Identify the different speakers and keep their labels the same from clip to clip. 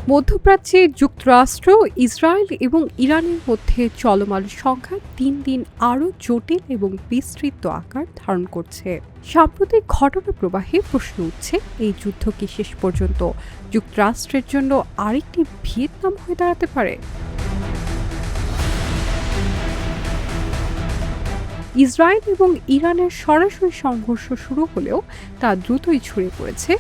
Speaker 1: মধ্যপ্রাচ্যে যুক্তরাষ্ট্র, ইসরায়েল এবং ইরানের মধ্যে চলমান সংঘাত দিন দিন আরও জটিল এবং বিস্তৃত আকার ধারণ করছে। সাম্প্রতিক ঘটনা প্রবাহে প্রশ্ন উঠছে, এই যুদ্ধ কি শেষ পর্যন্ত যুক্তরাষ্ট্রের জন্য আরেকটি ভিয়েতনাম হয়ে দাঁড়াতে পারে? ইসরায়েল এবং ইরানের সরাসরি সংঘর্ষ শুরু হলেও তা দ্রুতই ছড়িয়ে পড়েছে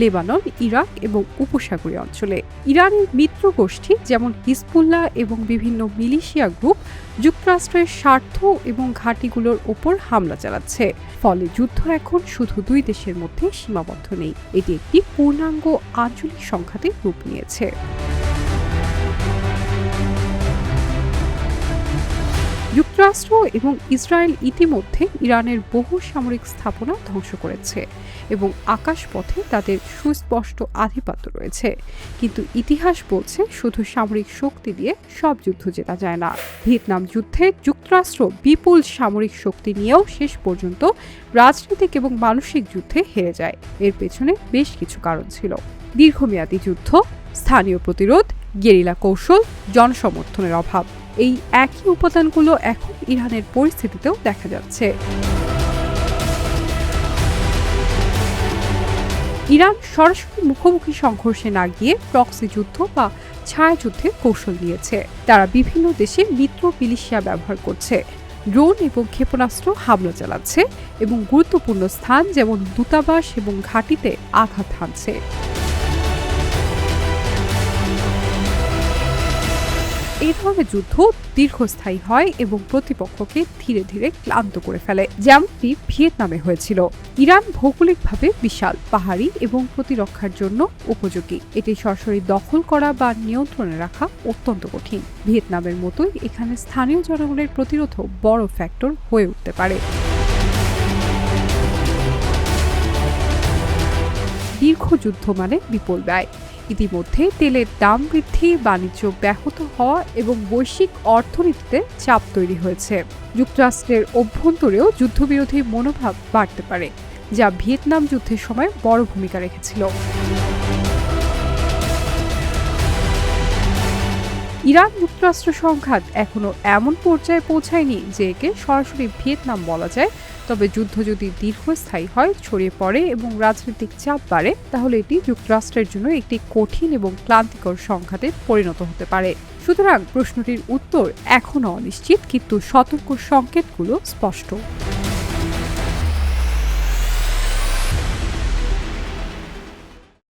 Speaker 1: লেবানন, ইরাক এবং উপসাগরীয় অঞ্চলে। ইরানের মিত্র গোষ্ঠী যেমন হিজবুল্লাহ এবং বিভিন্ন মিলিশিয়া গ্রুপ যুক্তরাষ্ট্রের স্বার্থ এবং ঘাঁটিগুলোর ওপর হামলা চালাচ্ছে। ফলে যুদ্ধ এখন শুধু দুই দেশের মধ্যে সীমাবদ্ধ নেই, এটি একটি পূর্ণাঙ্গ আঞ্চলিক সংঘাতের রূপ নিয়েছে। যুক্তরাষ্ট্র এবং ইসরায়েল ইতিমধ্যে ইরানের বহু সামরিক স্থাপনা ধ্বংস করেছে এবং আকাশপথে তাদের সুস্পষ্ট আধিপত্য রয়েছে। কিন্তু ইতিহাস বলছে, শুধু সামরিক শক্তি দিয়ে সব যুদ্ধ জেতা যায় না। ভিয়েতনাম যুদ্ধে যুক্তরাষ্ট্র বিপুল সামরিক শক্তি নিয়েও শেষ পর্যন্ত রাজনৈতিক এবং মানসিক যুদ্ধে হেরে যায়। এর পেছনে বেশ কিছু কারণ ছিল: দীর্ঘমেয়াদী যুদ্ধ, স্থানীয় প্রতিরোধ, গেরিলা কৌশল, জনসমর্থনের অভাব। এই একই উপাদানগুলো এখন ইরানের পরিস্থিতিতেও দেখা যাচ্ছে। ইরান সরাসরি মুখোমুখি সংঘর্ষে না গিয়ে প্রক্সি যুদ্ধ বা ছায়াযুদ্ধের কৌশল নিয়েছে। তারা বিভিন্ন দেশে মিত্র মিলিশিয়া ব্যবহার করছে, ড্রোন এবং ক্ষেপণাস্ত্র হামলা চালাচ্ছে এবং গুরুত্বপূর্ণ স্থান যেমন দূতাবাস এবং ঘাঁটিতে আঘাত হানছে। এই ধরনের যুদ্ধ দীর্ঘস্থায়ী হয় এবং প্রতিপক্ষকে ধীরে ধীরে ক্লান্ত করে ফেলে, যেমনটি ভিয়েতনামে হয়েছিল। ইরান ভৌগোলিকভাবে বিশাল, পাহাড়ি এবং প্রতিরক্ষার জন্য উপযোগী। এটি সরাসরি দখল করা বা নিয়ন্ত্রণে রাখা অত্যন্ত কঠিন। ভিয়েতনামের মতোই এখানে স্থানীয় জনগণের প্রতিরোধও বড় ফ্যাক্টর হয়ে উঠতে পারে। দীর্ঘ যুদ্ধ মানে বিপুল ব্যয়। ইতিমধ্যে তেলের দাম বৃদ্ধি, বাণিজ্য ব্যাহত হওয়া এবং বৈশ্বিক অর্থনীতিতে চাপ তৈরি হয়েছে। যুক্তরাষ্ট্রের অভ্যন্তরেও যুদ্ধবিরোধী মনোভাব বাড়তে পারে, যা ভিয়েতনাম যুদ্ধের সময় বড় ভূমিকা রেখেছিল। ইরান যুক্তরাষ্ট্র সংঘাত এখনো এমন পর্যায়ে পৌঁছায়নি যে একে সরাসরি ভিয়েতনাম বলা যায়। তবে যুদ্ধ যদি দীর্ঘস্থায়ী হয়, ছড়িয়ে পড়ে এবং রাজনৈতিক চাপ বাড়ে, তাহলে এটি যুক্তরাষ্ট্রের জন্য একটি কঠিন এবং ক্লান্তিকর সংঘাতে পরিণত হতে পারে। সুতরাং প্রশ্নটির উত্তর এখনও অনিশ্চিত, কিন্তু সতর্ক সংকেতগুলো স্পষ্ট।